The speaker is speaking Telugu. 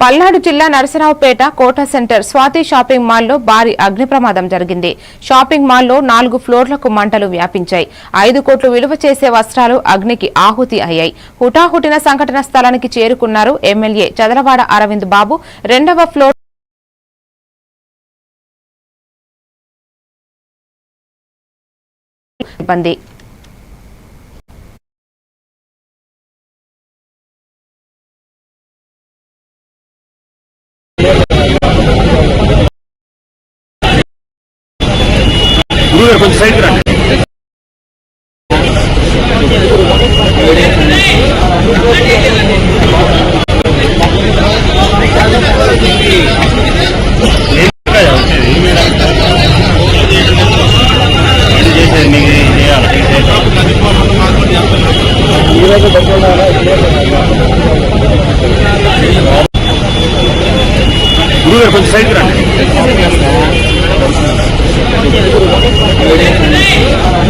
పల్నాడు జిల్లా నరసరావుపేట కోట సెంటర్ స్వాతి షాపింగ్ మాల్లో భారీ అగ్ని ప్రమాదం జరిగింది. షాపింగ్ మాల్లో 4 ఫ్లోర్లకు మంటలు వ్యాపించాయి. 5 కోట్లు విలువ చేసే వస్త్రాలు అగ్నికి ఆహుతి అయ్యాయి. హుటాహుటిన సంఘటన స్థలానికి చేరుకున్నారు ఎమ్మెల్యే చదలవాడ అరవింద్ బాబు. 2వ ఫ్లోర్ సిబ్బంది కొంచెం సైడ్కి రండి. కొంచెం సైడ్కి రండి.